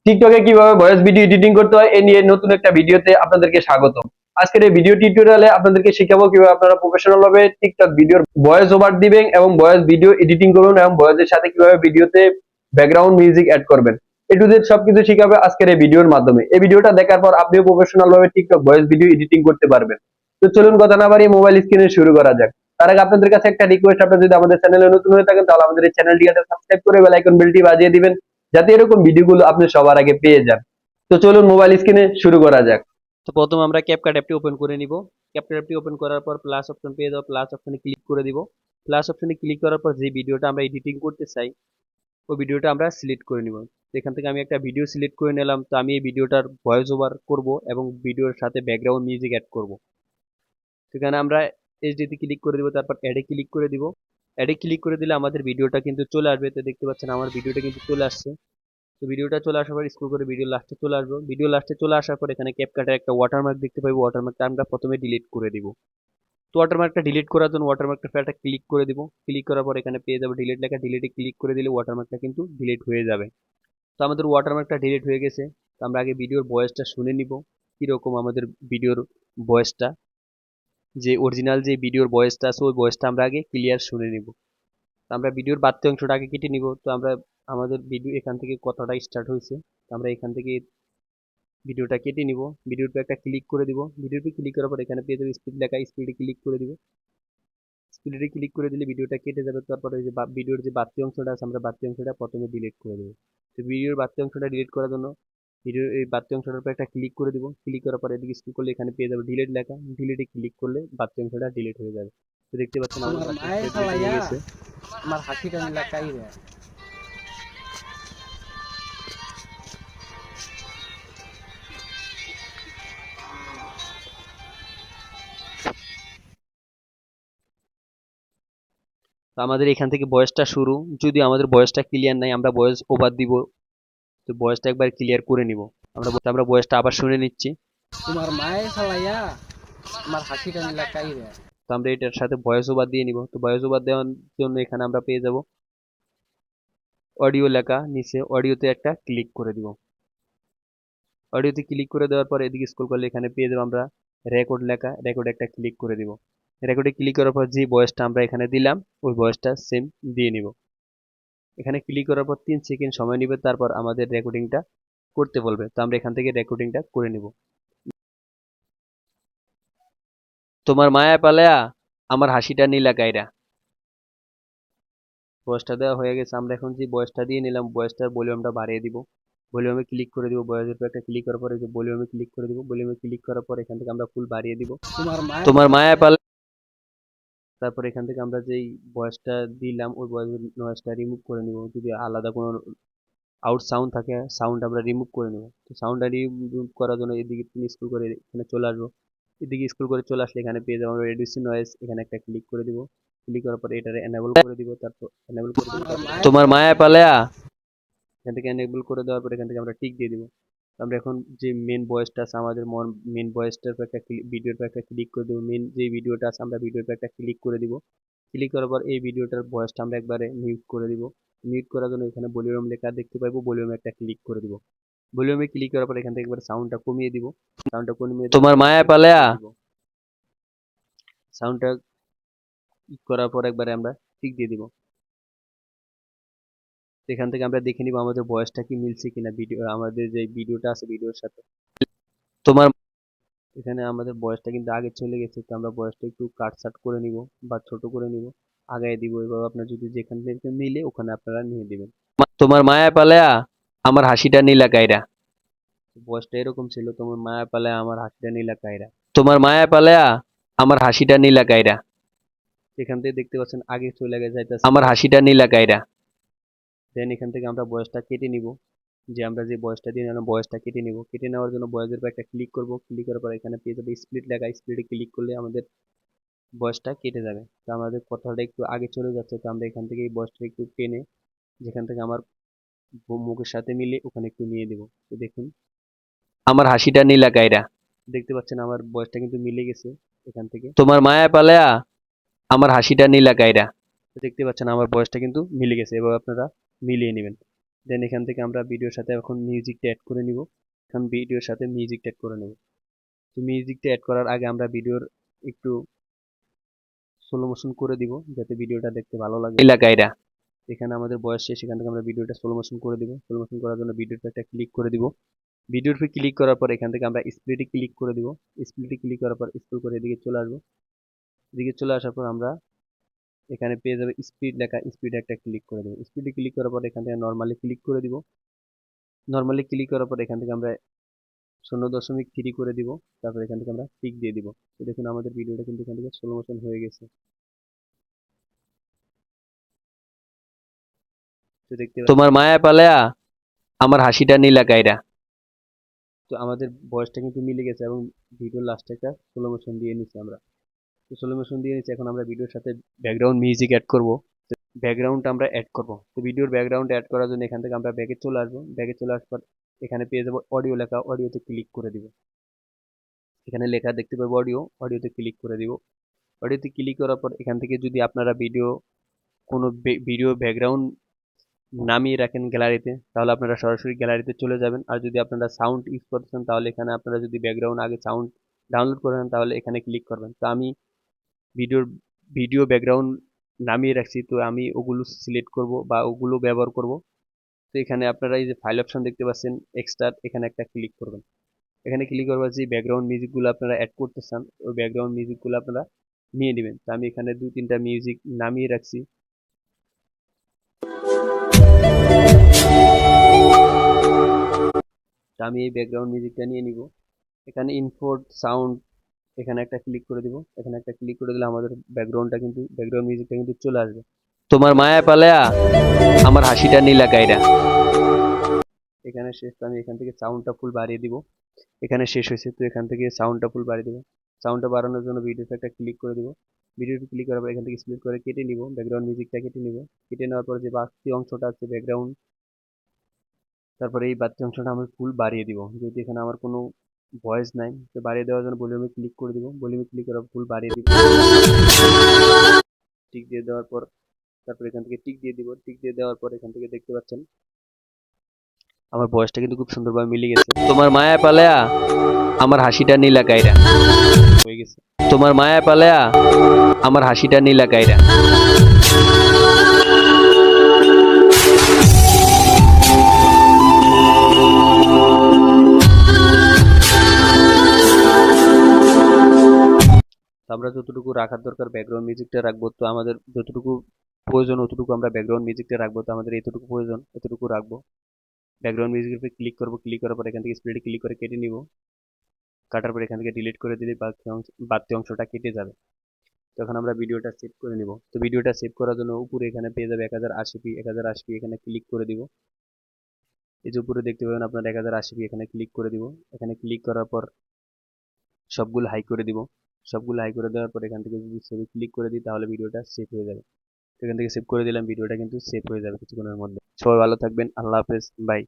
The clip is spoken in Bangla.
টিকটকে কিভাবে ভয়েস ভিডিও এডিটিং করতে হয় এ নিয়ে নতুন একটা ভিডিওতে আপনাদেরকে স্বাগত। আজকের এই ভিডিও টিউটোরিয়ালে আপনাদেরকে শেখাবো কিভাবে আপনারা প্রফেশনাল ভাবে টিকটক ভিডিওর ভয়েস ওভার দিবেন এবং ভয়েস ভিডিও এডিটিং করুন এবং ভয়েসের সাথে কিভাবে ভিডিওতে ব্যাকগ্রাউন্ড মিউজিক অ্যাড করবেন। এ টু জেড সবকিছু শেখাবে আজকের এই ভিডিওর মাধ্যমে। এই ভিডিওটা দেখার পর আপনিও প্রফেশনাল ভাবে টিকটক ভয়েস ভিডিও এডিটিং করতে পারবেন। তো চলুন কথা না বাড়িয়ে মোবাইল স্ক্রিনে শুরু করা যাক। তার আগে আপনাদের কাছে একটা রিকোয়েস্ট, আপনারা যদি আমাদের চ্যানেলে নতুন হয়ে থাকেন তাহলে আমাদের এই চ্যানেলটিকে সাবস্ক্রাইব করে বেল আইকন বেলটি বাজিয়ে দিবেন, যাতে এরকম ভিডিওগুলো আপনি সবার আগে পেয়ে যান। তো চলুন মোবাইল স্ক্রিনে শুরু করা যাক। তো প্রথমে আমরা ক্যাপকাট অ্যাপটি ওপেন করে নিব। ক্যাপকাট অ্যাপটি ওপেন করার পর প্লাস অপশন পেয়ে যাবো, প্লাস অপশনে ক্লিক করে দিব। প্লাস অপশনে ক্লিক করার পর যে ভিডিওটা আমরা এডিটিং করতে চাই ওই ভিডিওটা আমরা সিলেক্ট করে নিব। এখান থেকে আমি একটা ভিডিও সিলেক্ট করে নিলাম। তো আমি এই ভিডিওটার ভয়েস ওভার করব এবং ভিডিওর সাথে ব্যাকগ্রাউন্ড মিউজিক অ্যাড করব। সেখানে আমরা এইচডিতে ক্লিক করে দিব, তারপর অ্যাডে ক্লিক করে দিব। অ্যাডে ক্লিক করে দিলে আমাদের ভিডিওটা কিন্তু চলে আসবে। তো দেখতে পাচ্ছেন আমার ভিডিওটা কিন্তু চলে আসছে। তো ভিডিওটা চলে আসার পর স্ক্রল করে ভিডিও লাস্টে চলে আসবো। ভিডিও লাস্টে চলে আসার পর এখানে ক্যাপকাটের একটা ওয়াটারমার্ক দেখতে পাবো। ওয়াটারমার্কটা আমরা প্রথমে ডিলিট করে দিব। তো ওয়াটারমার্কটা ডিলিট করার জন্য ওয়াটারমার্কটা একটা ক্লিক করে দিব। ক্লিক করার পর এখানে পেয়ে যাবো ডিলিট লেখা। ডিলিটে ক্লিক করে দিলে ওয়াটারমার্কটা কিন্তু ডিলিট হয়ে যাবে। তো আমাদের ওয়াটারমার্কটা ডিলিট হয়ে গেছে। তো আমরা আগে ভিডিওর ভয়েসটা শুনে নিব কিরকম আমাদের ভিডিওর ভয়েসটা, যে অরিজিনাল যে ভিডিওর ভয়েসটা আছে ওই ভয়েসটা আমরা আগে ক্লিয়ার শুনে নিব। তো আমরা ভিডিওর বাড়তি অংশটা আগে কেটে নিব। তো আমরা আমাদের ভিডিও এখান থেকে কথাটা স্টার্ট হয়েছে, তো আমরা এখান থেকে ভিডিওটা কেটে নিব। ভিডিওর উপর একটা ক্লিক করে দিব। ভিডিওর উপর ক্লিক করার পর এখানে পেয়ে যাবে স্পিড লেখা, স্পিডে ক্লিক করে দিব। স্পিডে ক্লিক করে দিলে ভিডিওটা কেটে যাবে। তারপরে ওই যে ভিডিওর যে বাড়তি অংশটা আছে আমরা বাড়তি অংশটা প্রথমে ডিলিট করে দেবো। তো ভিডিওর বাড়তি অংশটা ডিলিট করার জন্য ভিডিওর এই বাড়তি অংশটার উপর একটা ক্লিক করে দিব। ক্লিক করার পর এদিকে স্ক্রল করলে এখানে পেয়ে যাবে ডিলিট লেখা। ডিলিটে ক্লিক করলে বাড়তি অংশটা ডিলিট হয়ে যাবে। তো দেখতে পাচ্ছেন আমাদের আমার বাড়তি মায়ের অংশটা ডিলিট হয়ে ফালাইয়া গেছে। আমার হাসিটা এলাকায় রে। তো আমাদের এখান থেকে ভয়েসটা শুরু। যদি আমাদের ভয়েসটা ক্লিয়ার নাই আমরা ভয়েস ওভার দিব। তো ভয়েসটা একবার ক্লিয়ার করে নিব। আমরা ভয়েসটা আবার শুনে নিচ্ছি। তোমার মায়ের ফালাইয়া আমার হাসিটা এলাকায় রে। তো আমরা এটার সাথে ভয়েস ওভার দিয়ে নিব। তো ভয়েস ওভার দেওয়ার জন্য এখানে আমরা পেয়ে যাব অডিও লেখা, নিচে অডিওতে একটা ক্লিক করে দিব। অডিওতে ক্লিক করে দেওয়ার পর এদিকে স্ক্রল করলে এখানে পেয়ে যাবো আমরা রেকর্ড লেখা। রেকর্ডে একটা ক্লিক করে দিব। রেকর্ডে ক্লিক করার পর যে ভয়েসটা আমরা এখানে দিলাম ওই ভয়েসটা সেম দিয়ে নিব। এখানে ক্লিক করার পর 3 সেকেন্ড সময় নিবে, তারপর আমাদের রেকর্ডিংটা করতে বলবে। তো আমরা এখান থেকে রেকর্ডিংটা করে নিব। তোমার মায়া পালায়া আমার হাসিটা নীলা কায়রা। ভয়েসটা দেওয়া হয়ে গেছে। আমরা এখন যে ভয়েসটা দিয়ে নিলাম ভয়েসটার ভলিউমটা বাড়িয়ে দিব। ভলিউমে ক্লিক করে দিব। ভয়েসের উপর একটা ক্লিক করার পরে যে ভলিউমে ক্লিক করে দিব। ভলিউমে ক্লিক করার পর এখান থেকে আমরা ফুল বাড়িয়ে দিব। তোমার মায়ের তোমার মায়া পালা। তারপর এখান থেকে আমরা যেই ভয়েসটা দিলাম ওই ভয়েসের নয়েজটা রিমুভ করে নিব। যদি আলাদা কোনো আউট সাউন্ড থাকে সাউন্ড আমরা রিমুভ করে নেব। তো সাউন্ডটা রিমুভ করার জন্য এদিকে তুমি স্ক্রল করে এখানে চলে আসবো। এদিকে স্ক্রল করে চলে আসলে এখানে পেয়ে যাবো আমরা রেডিউসিং নয়েজ। এখানে একটা ক্লিক করে দিব। ক্লিক করার পরে এটারে এনেবল করে দিব। তারপর এনেবল করে দিব। তোমার তারপর মায়ের তোমার মায়া পালায়া এখান থেকে এনেবল করে দেওয়ার পর এখান থেকে আমরা টিক দিয়ে দিব। আমরা এখন যে মেন ভয়েসটা আছে আমাদের মেন ভয়েসটার উপর একটা ভিডিওর উপর একটা ক্লিক করে দেবো। মেন যে ভিডিওটা আছে আমরা ভিডিওর উপর একটা ক্লিক করে দিব। ক্লিক করার পর এই ভিডিওটার ভয়েসটা আমরা একবারে মিউট করে দিব। মিউট করার জন্য এখানে ভলিউম লেখা দেখতে পাবো। ভলিউমে একটা ক্লিক করে দিব। ভলিউমে ক্লিক করার পর এখান থেকে একবার সাউন্ডটা কমিয়ে দিব। সাউন্ডটা কমিয়ে তোমার মায়া পালায়া সাউন্ডটা করার পর একবারে আমরা টিক দিয়ে দিব। এখান থেকে আমরা দেখে নিব আমাদের ভয়েসটা কি মিলছে কিনা ভিডিও, আমাদের যে ভিডিওটা আছে ভিডিওর সাথে। তোমার এখানে আমাদের ভয়েসটা কিন্তু আগে চলে গেছে। তো আমরা ভয়েসটা একটু কাটছাট করে নিব বা ছোট করে নিব, আগায় দিব। এভাবে আপনার যদি যেখান থেকে মিলে ওখানে আপনারা নিয়ে দিবেন। তোমার মায়া পালায়া আমার হাসিটা নীলা কায়রা। ভয়েসটা এরকম ছিল, তোমার মায়া পালায়া আমার হাসিটা নীলা কায়রা। তোমার মায়া পালায়া আমার হাসিটা নীলা কায়রা। এখান থেকে দেখতে পাচ্ছেন আগে চলে যাইতেছে আমার হাসিটা নীলা কায়রা। দেন এখান থেকে আমরা ভয়েসটা কেটে নিব। যে আমরা যে ভয়েসটা দিয়ে নিলাম ভয়েসটা কেটে নিব। কেটে নেওয়ার জন্য ভয়েসের উপর একটা ক্লিক করব। ক্লিক করার পর এখানে পেয়ে যাবে স্প্লিট লেখা। স্প্লিটে ক্লিক করলে আমাদের ভয়েসটা কেটে যাবে। তো আমাদের কথাটা একটু আগে চলে যাচ্ছে। তো আমরা এখান থেকে এই ভয়েসটা একটু টেনে যেখান থেকে আমার মুখের সাথে মিলে ওখানে একটু নিয়ে দেব। তো দেখুন আমার হাসিটা নীলা কায়রা। দেখতে পাচ্ছেন আমার ভয়েসটা কিন্তু মিলে গেছে এখান থেকে। তোমার মায়া পালায়া আমার হাসিটা নীলা কায়রা। তো দেখতে পাচ্ছেন আমার ভয়েসটা কিন্তু মিলে গেছে। এভাবে আপনারা মিলিয়ে নেবেন। দেন এখান থেকে আমরা ভিডিওর সাথে এখন মিউজিকটা অ্যাড করে নিব। এখন ভিডিওর সাথে মিউজিকটা অ্যাড করে নেব। তো মিউজিকটা অ্যাড করার আগে আমরা ভিডিওর একটু স্লো মোশন করে দিব যাতে ভিডিওটা দেখতে ভালো লাগে। এলাকায়রা এখানে আমাদের বয়স শেষ, এখান থেকে আমরা ভিডিওটা স্লো মোশন করে দিব। স্লো মোশন করার জন্য ভিডিওতে একটা ক্লিক করে দিব। ভিডিওর উপর ক্লিক করার পর এখান থেকে আমরা স্প্লিটে ক্লিক করে দিব। স্প্লিটে ক্লিক করার পর স্ক্রল করে এদিকে চলে আসবো। এদিকে চলে আসার পর আমরা এখানে পেয়ে যাবে স্পিড লেখা, স্পিডে একটা ক্লিক করে দেবো। স্পিডে ক্লিক করার পর এখান থেকে নর্মালি ক্লিক করে দিব। নর্মালি ক্লিক করার পর এখান থেকে আমরা 0.3 করে দিব। তারপর এখান থেকে আমরা টিক দিয়ে দিব। তো দেখুন আমাদের ভিডিওটা কিন্তু এখান থেকে স্লো মোশন হয়ে গেছে। তো দেখতে তোমার মায়া পালেয়া আমার হাসিটা নীলা কায়রা। তো আমাদের বয়সটা কিন্তু মিলে গেছে এবং ভিডিওর লাস্টে একটা স্লো মোশন দিয়ে নিচ্ছি আমরা। তো স্লো মোশন দিয়ে নিচ্ছি, এখন আমরা ভিডিওর সাথে ব্যাকগ্রাউন্ড মিউজিক অ্যাড করব। ব্যাকগ্রাউন্ড আমরা অ্যাড করব। তো ভিডিওর ব্যাকগ্রাউন্ড অ্যাড করার জন্য এখান থেকে আমরা ব্যাকে চলে আসবো। ব্যাকে চলে আসার পর এখানে পেয়ে যাবো অডিও লেখা, অডিওতে ক্লিক করে দিব। এখানে লেখা দেখতে পাবো অডিও, অডিওতে ক্লিক করে দিব। অডিওতে ক্লিক করার পর এখান থেকে যদি আপনারা কোনো ভিডিও ব্যাকগ্রাউন্ড নামিয়ে রাখেন গ্যালারিতে, তাহলে আপনারা সরাসরি গ্যালারিতে চলে যাবেন। আর যদি আপনারা সাউন্ড ইউজ করতেছেন তাহলে এখানে আপনারা যদি ব্যাকগ্রাউন্ড আগে সাউন্ড ডাউনলোড করে নেন তাহলে এখানে ক্লিক করবেন। তো আমি ভিডিওর ভিডিও ব্যাকগ্রাউন্ড নামিয়ে রাখছি, তো আমি ওগুলো সিলেক্ট করব বা ওগুলো ব্যবহার করব। তো এখানে আপনারা এই যে ফাইল অপশন দেখতে পাচ্ছেন এক্সট্রা, এখানে একটা ক্লিক করবেন। এখানে ক্লিক করবার যে ব্যাকগ্রাউন্ড মিউজিকগুলো আপনারা অ্যাড করতে চান ওই ব্যাকগ্রাউন্ড মিউজিকগুলো আপনারা নিয়ে নেবেন। তো আমি এখানে 2-3টা মিউজিক নামিয়ে রাখছি। তো আমি এই ব্যাকগ্রাউন্ড মিউজিকটা নিয়ে নিব। এখানে ইনপোর্ট সাউন্ড, এখানে একটা ক্লিক করে দিব। এখানে একটা ক্লিক করে দিলে আমাদের ব্যাকগ্রাউন্ড মিউজিকটা কিন্তু চলে আসবে। তোমার মায়া পালেয়া আমার হাসিটা নীলা কায়রা। এখানে শেষ। তো আমি এখান থেকে সাউন্ডটা ফুল বাড়িয়ে দিব। এখানে শেষ হয়েছে, তো এখান থেকে সাউন্ডটা ফুল বাড়িয়ে দিব। সাউন্ডটা বাড়ানোর জন্য ভিডিওতে একটা ক্লিক করে দিব। ভিডিওতে ক্লিক করার পর এখান থেকে স্প্লিট করে কেটে নিব, ব্যাকগ্রাউন্ড মিউজিকটা কেটে নিব। কেটে নেওয়ার পর যে বাড়তি অংশটা আছে ব্যাকগ্রাউন্ড, তারপরে এই বাড়তি অংশটা আমি ফুল বাড়িয়ে দিব। যেহেতু এখানে আমার কোনো ভয়েস নাই, তো বাড়িয়ে দেওয়ার জন্য ভলিউমে ক্লিক করে দিব। ভলিউমে ক্লিক করার ফুল বাড়িয়ে দিব। টিক দিয়ে দেওয়ার পর তারপর এখান থেকে টিক দিয়ে দিব। টিক দিয়ে দেওয়ার পর এখান থেকে দেখতে পাচ্ছেন আমার ভয়েসটা কিন্তু খুব সুন্দরভাবে মিলে গেছে। তোমার মায়া পালেয়া আমার হাসিটা নীলা কায়রা হয়ে গেছে। তোমার মায়া পালেয়া আমার হাসিটা নীলা কায়রা। তো আমরা যতটুকু রাখার দরকার ব্যাকগ্রাউন্ড মিউজিকটা রাখবো। তো আমাদের যতটুকু প্রয়োজন অতটুকু আমরা ব্যাকগ্রাউন্ড মিউজিকটা রাখবো। তো আমাদের এতটুকু প্রয়োজন এতটুকু রাখবো। ব্যাকগ্রাউন্ড মিউজিকের উপরে ক্লিক করবো। ক্লিক করার পর এখান থেকে স্প্লিটে ক্লিক করে কেটে নিব। কাটার পর এখান থেকে ডিলিট করে দিলে বাড়তি অংশটা কেটে যাবে। তখন আমরা ভিডিওটা সেভ করে নিব। তো ভিডিওটা সেভ করার জন্য উপরে এখানে পেয়ে যাবে 1080p। 1080p এখানে ক্লিক করে দিব। এই যে উপরে দেখতে পাবেন আপনার 1080p, এখানে ক্লিক করে দিব। এখানে ক্লিক করার পর সবগুলো হাই করে দিব। সবগুলো হাই করে দেওয়ার পর এখান থেকে যদি সেভে ক্লিক করে দিই তাহলে ভিডিওটা সেভ হয়ে যাবে। এখান থেকে সেভ করে দিলাম, ভিডিওটা কিন্তু সেভ হয়ে যাবে কিছুক্ষণের মধ্যে। সবাই ভালো থাকবেন, আল্লাহ হাফেজ, বাই।